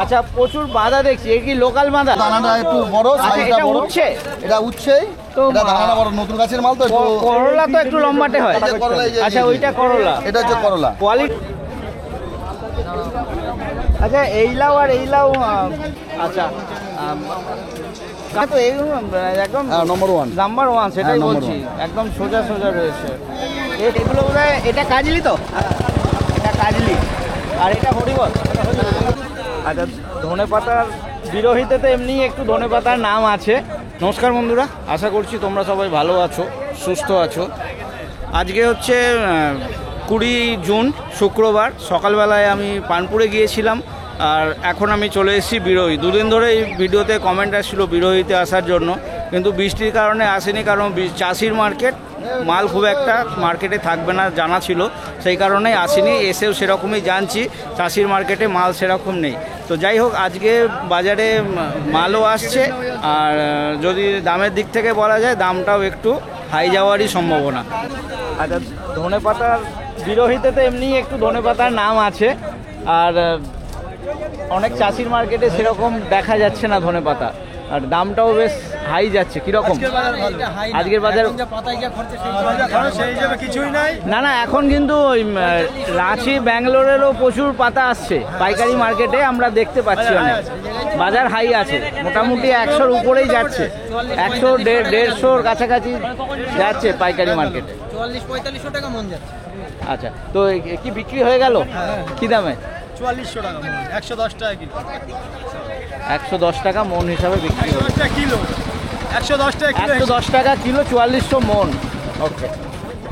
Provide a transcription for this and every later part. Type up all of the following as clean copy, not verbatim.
আচ্ছা, প্রচুর বাঁধা দেখছি, এই কি লোকাল বাঁধা? দানাটা একটু বড়, সাইজটা বড়। এটা উচ্ছেই, এটা দানাটা বড়, নতুন গাছের মাল তো। করলা তো একটু লম্বাটে হয়। আচ্ছা, ওইটা করলা, এটা হচ্ছে করলা। কোয়ালিটি। আচ্ছা, এই লাউ আর এই লাউ, আচ্ছা তো এইগুলো একদম নম্বর ওয়ান, সেটাই বলছি, একদম সোজা সোজা রয়েছে। এগুলো বোধহয়, এটা কাজলি তো, এটা কাজলি, আর এটা হরিবল। আচ্ছা, ধনে পাতার বিরোহিতে তো এমনি একটু ধনে পাতার নাম আছে। নমস্কার বন্ধুরা, আশা করছি তোমরা সবাই ভালো আছো, সুস্থ আছো। আজকে হচ্ছে 20 জুন, শুক্রবার। সকালবেলায় আমি পানপুরে গিয়েছিলাম, আর এখন আমি চলে এসেছি বিরোহী। দুদিন ধরে এই ভিডিওতে কমেন্ট আসছিল বিরোহীতে আসার জন্য, কিন্তু বৃষ্টির কারণে আসেনি, কারণ চাষির মার্কেট, মাল খুব একটা মার্কেটে থাকবে না জানা ছিল, সেই কারণেই আসেনি। এসেও সেরকমই জানছি চাষির মার্কেটে মাল সেরকম নেই। তো যাই হোক, আজকে বাজারে মালও আসছে, আর যদি দামের দিক থেকে বলা যায়, দামটাও একটু হাই যাওয়ারই সম্ভাবনা। আচ্ছা, ধনে পাতার বিরোহিতে তো এমনি একটু ধনে পাতার নাম আছে, আর অনেক চাষির মার্কেটে সেরকম দেখা যাচ্ছে না ধনে পাতা, আর দামটাও বেশ হাই যাচ্ছে। কিরকম আজকের বাজার? না না, এখন কিন্তু ওই রাঁচি, ব্যাঙ্গালোরেরও প্রচুর পাতা আসছে পাইকারি মার্কেটে, আমরা দেখতে পাচ্ছি অনেক। বাজার হাই আছে, মোটামুটি 100-র উপরেই যাচ্ছে, 100, 150-র কাছাকাছি যাচ্ছে পাইকারি মার্কেটে। 44-45 টাকা মন যাচ্ছে। আচ্ছা, তো কি বিক্রি হয়ে গেল? কি দামে? 4400 টাকা মন, 110 টাকা কিলো। 110 টাকা মন হিসাবে বিক্রি হলো। 110 টাকা কিলো, 110 টাকা কিলো, 110 টাকা কিলো, 4400 মন। ওকে,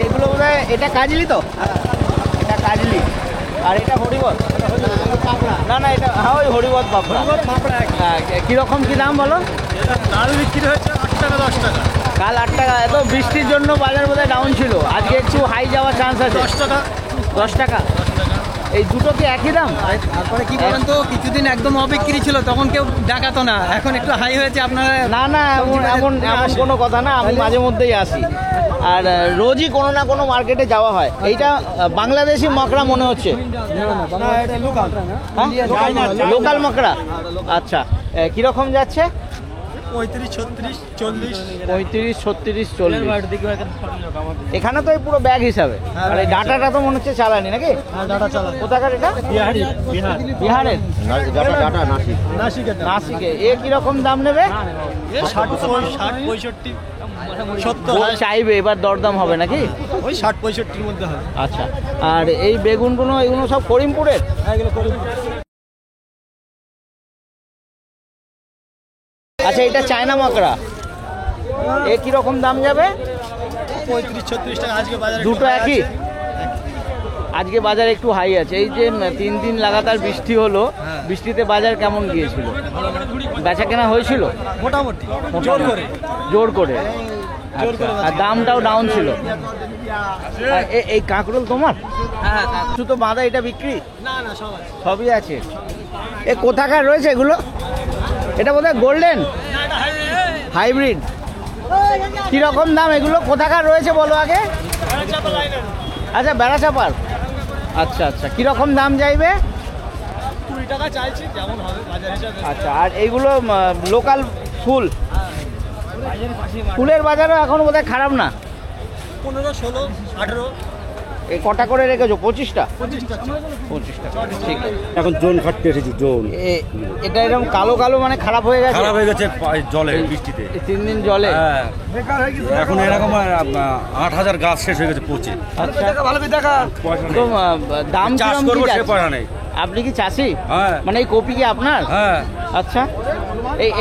এগুলো বোধহয়, এটা কাজলি তো, এটা কাজলি, আর এটা হরিবল। না না, এটা হ্যাঁ, ওই হরিবল পাপড়া। হ্যাঁ, কীরকম কী দাম বলো? কাল বিক্রি হয়েছে 8 টাকা 10 টাকা। কাল 8 টাকা। এত বৃষ্টির জন্য বাজার বোধহয় ডাউন ছিল, আজকে একটু হাই যাওয়ার চান্স আছে। 10 টাকা। 10 টাকা। এই দুটো কি একই দাম? তারপরে কি বলেন তো, কিছুদিন একদম অবিক্রি ছিল, তখন কেউ ডাকাতো না, এখন একটু হাই হয়েছে আপনারা। না না, এমন কোনো কথা না, আমি মাঝে মধ্যেই আসি, আর রোজই কোনো না কোনো মার্কেটে যাওয়া হয়। এইটা বাংলাদেশি মকড়া মনে হচ্ছে, লোকাল মকড়া। আচ্ছা, কীরকম যাচ্ছে? 35, 36, 40। 35, 36, 40। এখানে তো এই পুরো ব্যাগ হিসাবে, আর এই ডাটাটা তো মনে হচ্ছে চালানি নাকি? ডাটা চালা। কোথাকার এটা? বিহারের নাসিকে। এ কিরকম দাম নেবে? 60, 65, 70 চাইবে, এবার দরদাম হবে নাকি? ওই 60-65-র মধ্যে হবে। আচ্ছা, আর এই বেগুনগুলো, এগুলো সব করিমপুরের? আচ্ছা, এটা চায়না মকড়া, এ কিরকম দাম যাবে? 35-36 টাকা আজকে বাজারে। দুটো একই? আজকে বাজার একটু হাই আছে। এই যে 3 দিন লাগাতার বৃষ্টি হলো, বৃষ্টিতে বাজার কেমন গিয়েছিল? বেচা কেনা হয়েছিল মোটামুটি জোর করে, আর দামটাও ডাউন ছিল। এই কাঁকরোল তোমার? হ্যাঁ, শুধু তো বাঁধা, এটা বিক্রি? না না, সবই আছে। এ কোথাকার রয়েছে এগুলো? এটা বোধহয় গোল্ডেন হাইব্রিড। কিরকম দাম এগুলো? কোথাকার রয়েছে বলো আগে? আচ্ছা, বেড়াচাপার। আচ্ছা আচ্ছা, কিরকম দাম যাইবে? 20 টাকা চাইছি, যেমন হবে বাজার হিসাবে। আচ্ছা, আর এইগুলো লোকাল ফুল? ফুলের বাজারও এখন বোধহয় খারাপ না। 15, 16, 18। এই কটা করে রেখেছো? 25টা? 25 টাকা। 25 টাকা, ঠিক আছে। এখন জোন খাটতে এসেছি, জোন। এটা এরকম কালো কালো, মানে খারাপ হয়ে গেছে? খারাপ হয়ে গেছে জলে, বৃষ্টিতে। 3 দিন জলে? হ্যাঁ, এখন এরকম 8000 গাছ শেষ হয়ে গেছে পচে। আচ্ছা, ভালো করে দেখা। তো দাম চাষ কিরকম করবো কি সে যাচ্ছে? পয়সা নেই। আপনি কি চাষি? হ্যাঁ। মানে এই কপি কি আপনার? হ্যাঁ। আচ্ছা,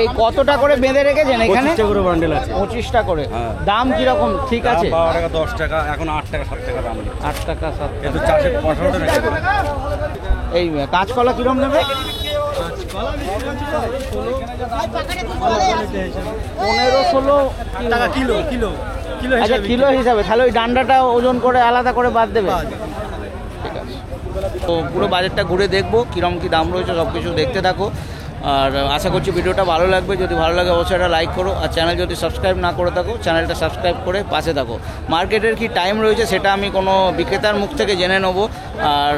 এই কতটা করে বেঁধে রেখেছেন এখানে? 25 টাকা করে বান্ডেল আছে। 25টা করে। হ্যাঁ। দাম কিরকম ঠিক আছে? 12 টাকা 10 টাকা, এখন 8 টাকা 7 টাকা দাম। 8 টাকা 7 টাকা। কিন্তু চাষের পয়সাটা নেই। এই কাঁচকলা কিরকম নেবে? 15-16 টাকা কিলো। আচ্ছা, কিলো হিসাবে। তাহলে ওই ডান্ডাটা ওজন করে আলাদা করে বাদ দেবে? ঠিক আছে। তো পুরো বাজারটা ঘুরে দেখবো কিরম কি দাম রয়েছে, সব কিছু দেখতে থাকো। আর আশা করছি ভিডিওটা ভালো লাগবে। যদি ভালো লাগে অবশ্যই একটা লাইক করো, আর চ্যানেল যদি সাবস্ক্রাইব না করে থাকো, চ্যানেলটা সাবস্ক্রাইব করে পাশে থাকো। মার্কেটের কি টাইম রয়েছে সেটা আমি কোনো বিক্রেতার মুখ থেকে জেনে নেবো। আর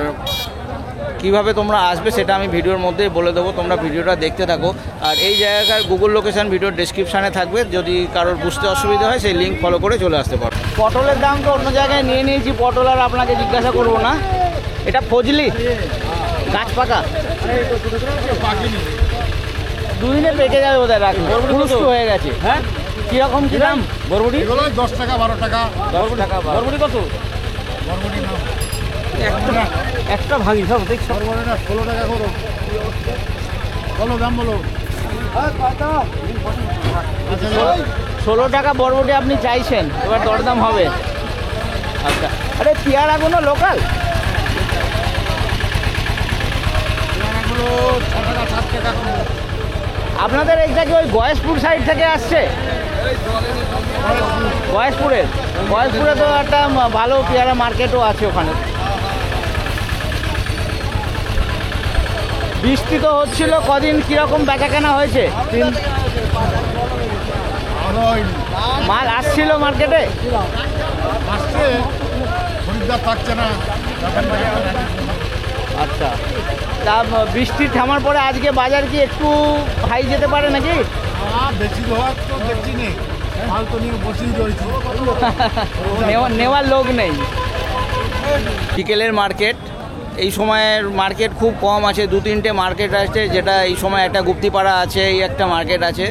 কিভাবে তোমরা আসবে সেটা আমি ভিডিওর মধ্যেই বলে দেবো, তোমরা ভিডিওটা দেখতে থাকো। আর এই জায়গার গুগল লোকেশন ভিডিওর ডেসক্রিপশানে থাকবে, যদি কারোর বুঝতে অসুবিধা হয় সেই লিঙ্ক ফলো করে চলে আসতে পারো। পটলের দাম তো অন্য জায়গায় নিয়ে নিয়েছি, পটল আর আপনাকে জিজ্ঞাসা করবো না। এটা ফজলি গাছ পাকা, দুদিনে পেকে যাবে বোধহয়, রাখলে পুরুষ্ট হয়ে গেছে। হ্যাঁ, কীরকম কী দাম বরবটি? 10 টাকা 12 টাকা। 10 টাকা। বরবটি কত? একটা ভাগি সব দেখছো? 16 টাকা করো, বলো দাম বলো। 16 টাকা বরবটি আপনি চাইছেন, এবার দরদাম হবে। আচ্ছা, আরে পেয়ারাগুলো লোকাল? পেয়ারাগুলো 6 টাকা 7 টাকা। আপনাদের এইটা কি ওই গয়েশপুর সাইড থেকে আসছে? গয়েশপুরে তো একটা ভালো পেয়ারা মার্কেটও আছে ওখানে। বৃষ্টি তো হচ্ছিল কদিন, কীরকম বেচাকেনা হয়েছে? মাল আসছিল মার্কেটে? আসছে, খরিদ্দার থাকছে না। আচ্ছা, তা বৃষ্টি থামার পরে আজকে বাজার কি একটু হাই যেতে পারে নাকি? বেশি হওয়ার তো দেখছি নেই, মাল তো নিয়ে বসেই রয়েছে। নেওয়ার লোক নেই। বিকেলের মার্কেট, এই সময়ের মার্কেট খুব কম আছে, 2-3টে মার্কেট আছে, যেটা এই সময় একটা গুপ্তিপাড়া আছে, এই একটা মার্কেট আছে।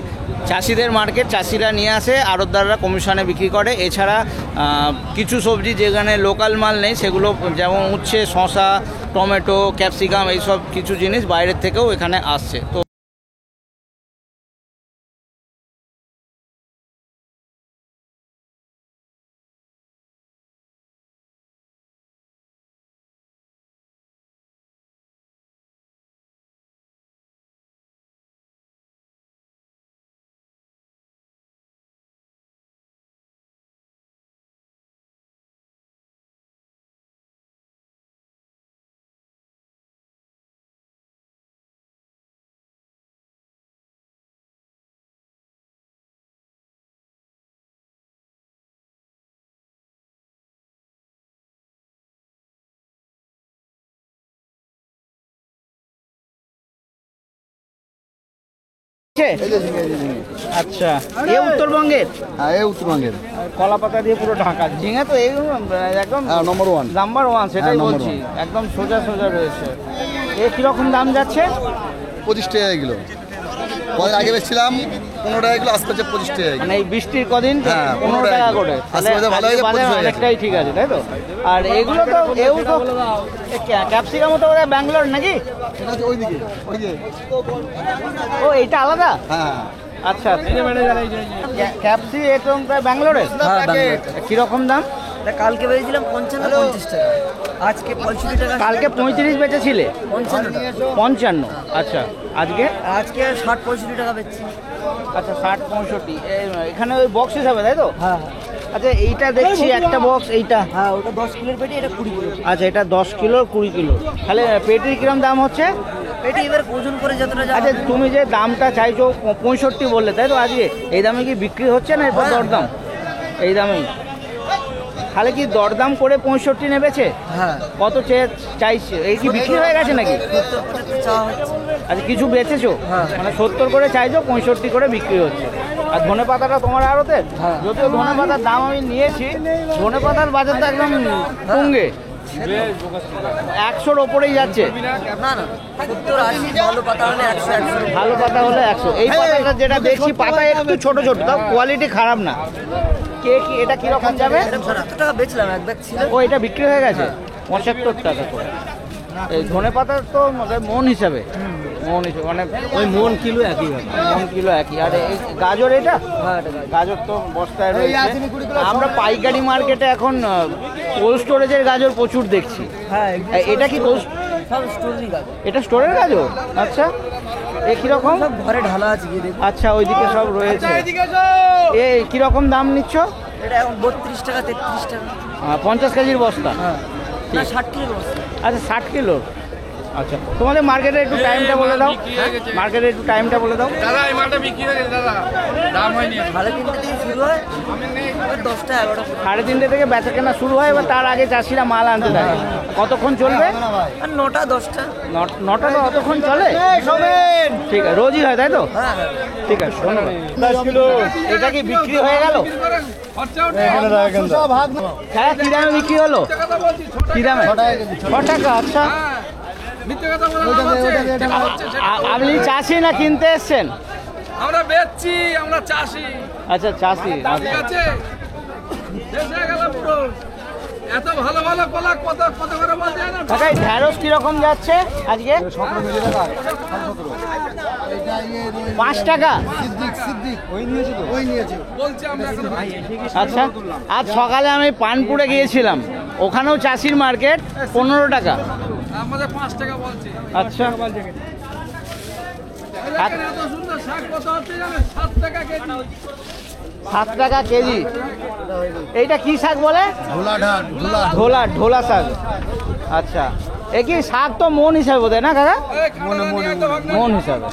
চাষিদের মার্কেট, চাষিরা নিয়ে আসে, আড়তদাররা কমিশনে বিক্রি করে। এছাড়া কিছু সবজি যেখানে লোকাল মাল নেই সেগুলো, যেমন উচ্ছে, শসা, টমেটো, ক্যাপসিকাম, এইসব কিছু জিনিস বাইরের থেকেও এখানে আসছে। তো আচ্ছা, এ উত্তরবঙ্গের? হ্যাঁ, এই উত্তরবঙ্গের। কলা পাতা দিয়ে পুরো ঢাকা ঝিঙে তো এই একদম নম্বর 1। নাম্বার 1, সেটাই number বলছি, একদম সোজা সোজা রয়েছে। এ কীরকম দাম যাচ্ছে? 25 টাকা কিলো। কদিন আগে বেচছিলাম 15 টাকা কিলো, আজকে হচ্ছে 25 টাকা কিলো। মানে এই বৃষ্টির কদিন হ্যাঁ, 15 টাকা করে। আজকে ভালো হয়েছে, বাজার 25 হয়ে গেছে। অনেকটাই ঠিক আছে, তাই তো? আর এগুলো তো তো ক্যাপসিকামও তো ওরা ব্যাঙ্গালোর নাকি? এটা হচ্ছে ওইদিকে, ওই যে। ও, এইটা আলাদা? হ্যাঁ, আচ্ছা, ক্যাপসি এটা ব্যাঙ্গালোরের? কীরকম দাম? কালকে বেরিয়েছিলাম 55-50 টাকা, আজকে 65 টাকা। কালকে 35 বেচেছিলে? 55 টাকা। 55। আচ্ছা, আজকে? আজকে 60-65 টাকা বেচছি। আচ্ছা, 60-65। এখানে ওই বক্স হিসাবে, তাই তো? হ্যাঁ আচ্ছা, এইটা দেখছি একটা বক্স, এইটা? হ্যাঁ, ওটা 10 কিলোর পেটি, এটা 20 কিলো। আচ্ছা, এটা 10 কিলো 20 কিলো। তাহলে পেটির কিরম দাম হচ্ছে? পেটি এবার ওজন করে যতটা যাবে। আচ্ছা, তুমি যে দামটা চাইছো 65 বললে, তাই তো? আজকে এই দামে কি বিক্রি হচ্ছে না এরপর দরদাম? এই দামেই। তাহলে কি দরদাম করে 65 নেবেছে? হ্যাঁ। কত চাইছে? এই কি বিক্রি হয়ে গেছে নাকি? 70-75 চাওয়া হচ্ছে। আচ্ছা, কিছু বেচেছো? হ্যাঁ। মানে 70 করে চাইছো, 65 করে বিক্রি হচ্ছে। আর ধনে পাতাটা তোমার আড়তে? হ্যাঁ। যদিও ধনে পাতার দাম আমি নিয়েছি, ধনে পাতার বাজার তো একদম তুঙ্গে, 100-র ওপরেই যাচ্ছে। না না, 70-80 ভালো পাতা হলে 100। ভালো পাতা হলে 100। এই পাতাটা যেটা দেখছি, পাতা একটু ছোট ছোট, তাও কোয়ালিটি খারাপ না। কি এটা কিরকম যাবে? 70 টাকা বেচলাম, এক ব্যাগ ছিল। ও, এটা বিক্রি হয়ে গেছে 75 টাকা করে। এই ধনে পাতার তো মন হিসাবে, মানে ওই মন কিলো একই। মন কিলো একই। আর এই গাজর, এটা? হ্যাঁ, গাজর তো বস্তায় রয়েছে। আমরা পাইকারি মার্কেটে এখন কোল্ড স্টোরেজের গাজর প্রচুর দেখছি। হ্যাঁ, এটা কি সব স্টোরি গাছ। এটা স্টোরের গাজর? আচ্ছা, এ কিরকম? সব ঘরে ঢালা আছে, গিয়ে দেখুন। আচ্ছা, ওইদিকে সব রয়েছে। এ কিরকম দাম নিচ্ছ? এটা এখন 32 টাকা 33 টাকা। 50 কেজির বস্তা? হ্যাঁ, না 60 কিলো বস্তা। আচ্ছা, 60 কিলো। আচ্ছা, তোমাদের মার্কেটে একটু টাইমটা বলে দাও, মার্কেটে একটু টাইমটা বলে দাও। দাদা এই মালটা বিক্রি হয়ে গেছে দাদা, দাম হয়নি। 3:30 থেকে শুরু হয়, 10টা 11টা। 3:30 থেকে বেচা কেনা শুরু হয়, এবার তার আগে চাষিরা মাল আনতে থাকে। কতক্ষণ চলবে? আর 9টা 10টা। 9টা তো অতক্ষণ চলে? ঠিক আছে, রোজই হয় তাই তো? হ্যাঁ ঠিক আছে, ধন্যবাদ। 10 কিলো। এটা কি বিক্রি হয়ে গেল? হ্যাঁ, কি দামে বিক্রি হলো? কি দামে? 6 টাকা। আচ্ছা, আপনি চাষি না কিনতে এসছেন? আমরা বেচছি, আমরা চাষি। আচ্ছা, চাষি। ঠিক আছে, শেষ হয়ে গেল পুরো। এত ভালো ভালো কলা কত কত করে বলছে না। কাকা, এই ঢ্যাঁড়স কিরকম যাচ্ছে আজকে? 5 টাকা। বলছে আমরা এখন আচ্ছা, আজ সকালে আমি পানপুরে গিয়েছিলাম, ওখানেও চাষির মার্কেট 15 টাকা। আমাদের 5 টাকা বলছে। আচ্ছা, এখানে এত সুন্দর শাক কত হচ্ছে জানেন? 7 টাকা কেজি। 7 টাকা কেজি। এইটা কি শাক বলে? ঢোলা শাক। আচ্ছা, এ কি শাক তো মন হিসাবে বোধ হয় না কাকা? মন হিসাবে।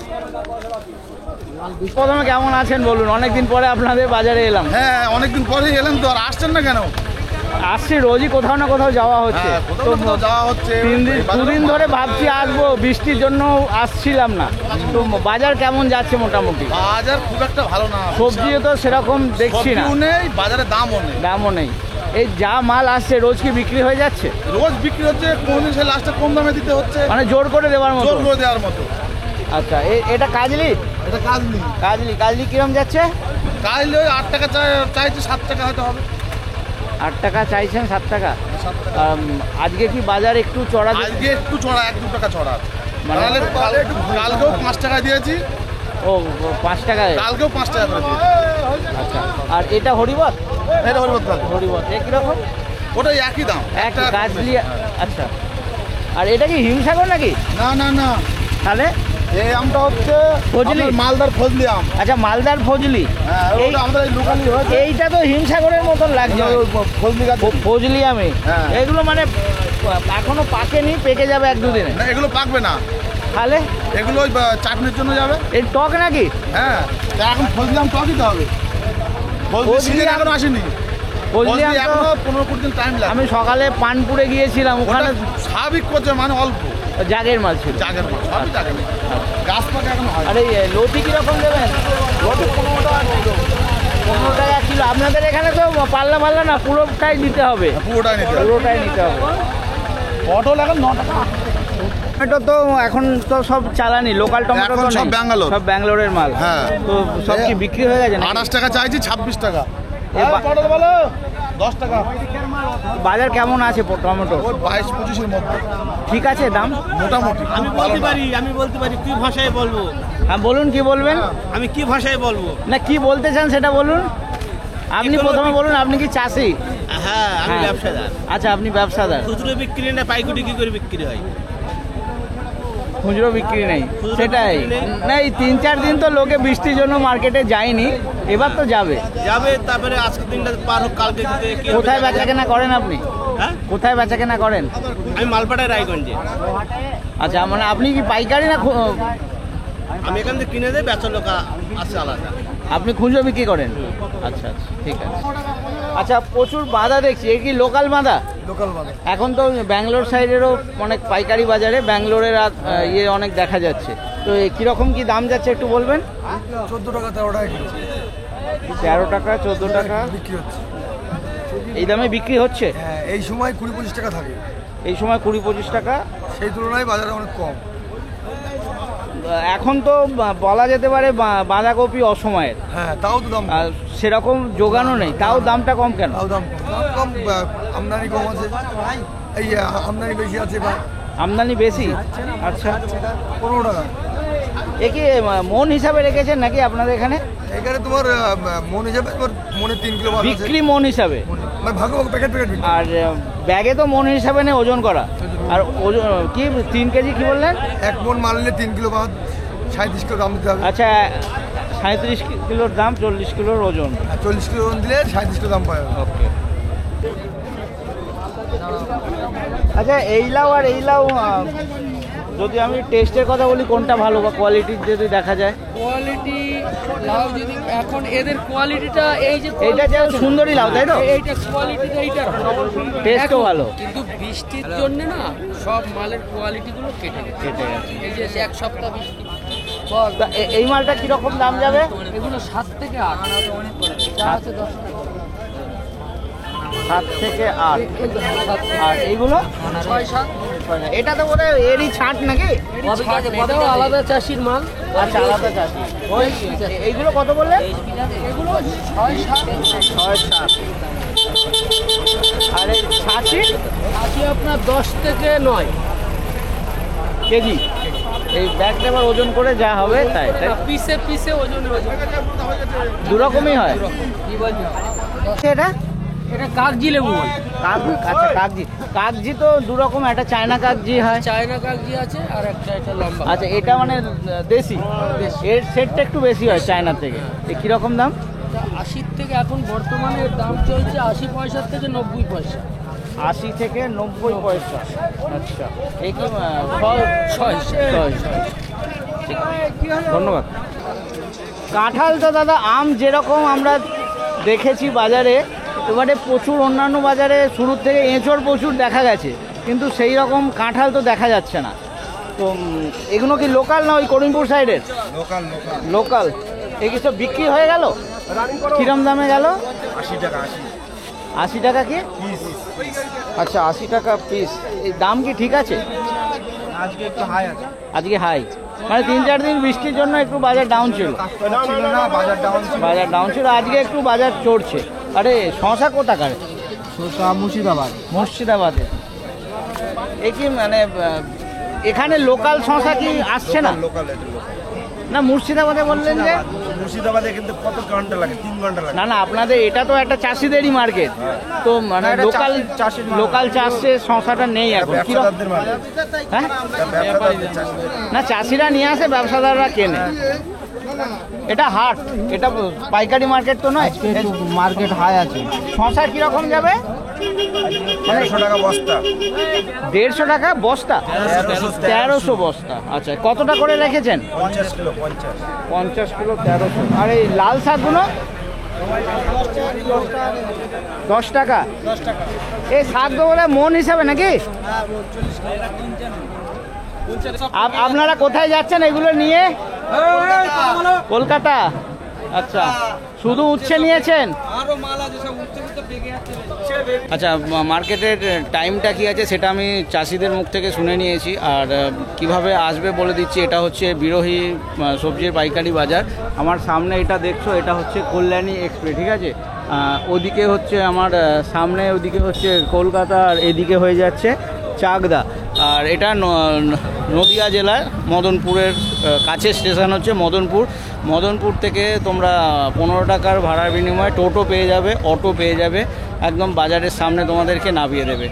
প্রথমে কেমন আছেন বলুন, অনেকদিন পরে আপনাদের বাজারে এলাম। হ্যাঁ, অনেকদিন পরে এলেন তো, আর আসছেন না কেন? আসছি, রোজই কোথাও না কোথাও যাওয়া হচ্ছে। কোথাও না কোথাও যাওয়া হচ্ছে। 2 দিন ধরে ভাবছি আসবো, বৃষ্টির জন্য আসছিলাম না। তো বাজার কেমন যাচ্ছে মোটামুটি? বাজার খুব একটা ভালো না, সবজিও তো সেরকম দেখছি না, সবজিও নেই, বাজারে দামও নেই। দামও নেই। এই যা মাল আসছে রোজ কি বিক্রি হয়ে যাচ্ছে? রোজ বিক্রি হচ্ছে, কোনদিন সে লাস্টে কম দামে দিতে হচ্ছে, মানে জোর করে দেওয়ার মতো? জোর করে দেওয়ার মতো। আচ্ছা, এটা কাজলি? এটা কাজ নেই। কাজলি কিরম যাচ্ছে? কাজ ওই 8 টাকা চাইছে, 7 টাকা হয়তো হবে। 8 টাকা চাইছেন, 7 টাকা। আজকে কি বাজার একটু চড়া? আজকে একটু চড়া, 1-2 টাকা চড়া। মানে কালকেও 5 টাকা দিয়েছি। ও, 5 টাকায়? কালকেও 5 টাকা করে দিয়েছি। আচ্ছা, আর এটা হরিবত? এটা হরিবত কাল। হরিবত এ কিরকম? ওটাই একই দাম, এক কাজলি। আচ্ছা, আর এটা কি হিমসাগর নাকি? না না না, তাহলে এই আমটা হচ্ছে ফজলি, আপনার মালদার ফজলি আম। আচ্ছা, মালদার ফজলি। হ্যাঁ, ওটা আমাদের এই লোকালি হয়েছে। এইটা তো হিমসাগরের মতন লাগছে। ফজলি গাছ। ফজলি আমি, হ্যাঁ। এগুলো মানে এখনো পাকেনি, পেকে যাবে 1-2 দিনে। না, এগুলো পাকবে না, তাহলে এগুলো ওই চাটনির জন্য যাবে। এই টক নাকি? হ্যাঁ, তা এখন ফজলি আম টক দিতে হবে। ফজলি ফজলি সিজন আম- এখনো আসেনি। ফজলি আম তো এখনো 15-20 দিন টাইম লাগে। আমি সকালে পানপুরে গিয়েছিলাম, ওখানে ওটা স্বাভাবিক করছে, মানে অল্প জাগের মাল ছিল। জাগের মাছ, সবই জাগের মাছ। গাছ পাকা এখনো হয়। আর এই লতি কিরকম দেবেন? 15 টাকা কিলো। 15 টাকা কিলো। আপনাদের এখানে তো পাল্লা না, পুরোটাই নিতে হবে। পুরোটাই নিতে হবে। পুরোটাই নিতে হবে। পটল এখন 9 টাকা। টমেটো তো এখন তো সব চালানি, লোকাল টমেটো এখন তো সব নেই। ব্যাঙ্গালোর। সব ব্যাঙ্গালোরের মাল। হ্যাঁ। তো সব কি বিক্রি হয়ে গেছে নাকি? 28 টাকা চাইছি, 26 টাকা। এ বা- পটল বলো 10 টাকা। বাজার কেমন আছে টমেটো? ওই 22-25 এর মধ্যে ঠিক আছে দাম? মোটামুটি। আমি বলতে পারি কি ভাষায় বলবো, হ্যাঁ, বলুন কি বলবেন? আমি কি ভাষায় বলবো। না, কি বলতে চান সেটা বলুন। আপনি প্রথমে বলুন, আপনি কি চাষি? হ্যাঁ, আমি হ্যাঁ। ব্যবসাদার। আচ্ছা, আপনি ব্যবসাদার। খুচরো বিক্রি না পাইকারি কি করে বিক্রি হয়? খুচরো বিক্রি নেই, খুচরো সেটাই। বিক্রি নেই। না, এই 3-4 দিন তো লোকে বৃষ্টির জন্য মার্কেটে যায়নি, এবার তো যাবে। যাবে, তারপরে আজকের দিনটা পার হোক, কালকে দিতে কি হবে কোথায় দেখা বেচা যাবে। কেনা করেন আপনি? হ্যাঁ, কোথায় বেচা কেনা করেন? আমি মালপাড়ায় রায়গঞ্জে। আচ্ছা, মানে আপনি কি পাইকারি না আমি এখান থেকে কিনে দেয়, বেচার লোক আছে আলাদা। আপনি খুচরো বিক্রি করেন? আচ্ছা আচ্ছা, ঠিক আছে। আচ্ছা, প্রচুর বাঁধা দেখছি, এ কি লোকাল বাঁধা? লোকাল বাজার। এখন তো ব্যাঙ্গালোর সাইডেরও অনেক পাইকারি বাজারে ব্যাঙ্গালোরের ইয়ে অনেক দেখা যাচ্ছে। তো কীরকম কি দাম যাচ্ছে একটু বলবেন? 14 টাকা 13 টাকা কিলো 13 টাকা 14 টাকা বিক্রি হচ্ছে। এই দামে বিক্রি হচ্ছে? হ্যাঁ, এই সময় 20-25 টাকা থাকে, এই সময় 20-25 টাকা। সেই তুলনায় বাজারে অনেক কম। এখন তো বলা যেতে পারে বাঁধাকপি অসময়ের, হ্যাঁ, তাও তো দাম আর সেরকম যোগানও নেই, তাও দামটা কম কেন? তাও দাম কম, আমদানি কম আছে, এই আমদানি বেশি আছে বা আমদানি বেশি? আচ্ছা, 15 টাকা। এ কি মন হিসাবে রেখেছেন নাকি আপনাদের এখানে? এখানে তোমার মন হিসাবে তোমার মনে 3 কিলো মাল আছে, বিক্রি মন হিসাবে? মানে ভাগ প্যাকেট বিক্রি। আর ব্যাগে তো মন হিসাবে নেই, ওজন করা। আর ওজন কি 3 কেজি কি বললেন? 1 মন মাল নিলে 3 কিলো বাদ 37 কিলো দাম দিতে হবে। আচ্ছা, 37 কিলোর দাম, 40 কিলোর ওজন। আর 40 কিলো ওজন দিলে 37 কিলো দাম পাবে। ওকে। আচ্ছা, এই লাউ আর এই লাউ যদি আমি টেস্টের কথা বলি কোনটা ভালো বা কোয়ালিটির যদি দেখা যায়? কোয়ালিটি লাউ যদি এখন এদের কোয়ালিটিটা এই যে এইটা যে সুন্দরী লাউ তাই তো? এইটা কোয়ালিটিটা এইটার টেস্টও ভালো। কিন্তু বৃষ্টির জন্য না সব মালের কোয়ালিটিগুলো কেটে কেটে গেছে। এই যে 1 সপ্তাহ বৃষ্টি তা এই মালটা কিরকম দাম যাবে? এগুলো 7 থেকে 8 যা আছে 10 টাকা 7 থেকে 8। আর এইগুলো 6-7 এটা তো বোধহয় এরই ছাঁট নাকি? এটাও আলাদা চাষির মাল। আচ্ছা, আলাদা চাষি। এইগুলো কত বললে? এগুলো 6-7 6-7। আর এই ছাঁচি আছে আপনার 10 থেকে 9 কেজি। এই ব্যাগটা আবার ওজন করে যা হবে তাই তাই পিসে পিসে ওজন দু রকমই হয়। কি বলছো? এটা এটা কাগজি লেবু বলে। আচ্ছা, কাগজি। কাগজি তো দু রকম, একটা চায়না কাগজি হয়। চায়না কাগজি আছে আর একটা এটা লম্বা। আচ্ছা, এটা মানে দেশি। এর সেটটা একটু বেশি হয় চায়না থেকে। এ কীরকম দাম? 80 থেকে এখন বর্তমানে দাম চলছে 80 পয়সা থেকে 90 পয়সা। 80 থেকে 90 পয়সা। আচ্ছা, এই কি ছয়। ধন্যবাদ। কাঁঠাল তো দাদা আম যেরকম আমরা দেখেছি বাজারে, এবারে প্রচুর অন্যান্য বাজারে শুরুর থেকে এঁচড় প্রচুর দেখা গেছে, কিন্তু সেই রকম কাঁঠাল তো দেখা যাচ্ছে না। তো এগুলো কি লোকাল না ওই করিমপুর সাইডের? লোকাল। এই কি সব বিক্রি হয়ে গেল? কিরম দামে গেল? 80 টাকা কি? আচ্ছা, 80 টাকা পিস। এই দাম কি ঠিক আছে? আজকে একটু হাই আছে। আজকে হাই মানে 3-4 দিন বৃষ্টির জন্য একটু বাজার ডাউন ছিল। বাজার ডাউন ছিল, আজকে একটু বাজার চড়ছে। আরে শশা কোথাকার? শসা মুর্শিদাবাদ। মুর্শিদাবাদে। এ কি মানে এখানে লোকাল শশা কি আসছে না? না, মুর্শিদাবাদে বললেন যে? মুর্শিদাবাদে কিন্তু কত ঘন্টা লাগে? 3 ঘন্টা লাগে। না না, আপনাদের এটা তো একটা চাষিদেরই মার্কেট, তো মানে লোকাল চাষের শশাটা নেই এখন। হ্যাঁ, না চাষিরা নিয়ে আসে, ব্যবসাদাররা কেনে। এটা হাট, এটা পাইকারি মার্কেট তো নয়। মার্কেট হাই আছে। শশা কিরকম যাবে? 150 টাকা বস্তা। 150 টাকা বস্তা? 1300 বস্তা। আচ্ছা, কতটা করে রেখেছেন? 50 কিলো। 50 কিলো 1300। আর এই লাল শাকগুলো 10 টাকা। এই শাকগুলো বলে মন হিসাবে নাকি? আপনারা কোথায় যাচ্ছেন এগুলো নিয়ে? কলকাতা। আচ্ছা, শুধু উচ্ছে নিয়েছেন? আচ্ছা, মার্কেটের টাইমটা কি আছে সেটা আমি চাষিদের মুখ থেকে শুনে নিয়েছি, আর কিভাবে আসবে বলে দিচ্ছি। এটা হচ্ছে বিরোহী সবজির পাইকারি বাজার। আমার সামনে এটা দেখছো, এটা হচ্ছে কল্যাণী এক্সপ্রেস, ঠিক আছে? ওদিকে হচ্ছে আমার সামনে, ওদিকে হচ্ছে কলকাতা, আর এদিকে হয়ে যাচ্ছে চাকদা। আর এটা নদিয়া জেলার মদনপুরের কাছে স্টেশন হচ্ছে মদনপুর। মদনপুর থেকে তোমরা 15 টাকার ভাড়ার বিনিময়ে টোটো পেয়ে যাবে, অটো পেয়ে যাবে, একদম বাজারের সামনে তোমাদেরকে নামিয়ে দেবে।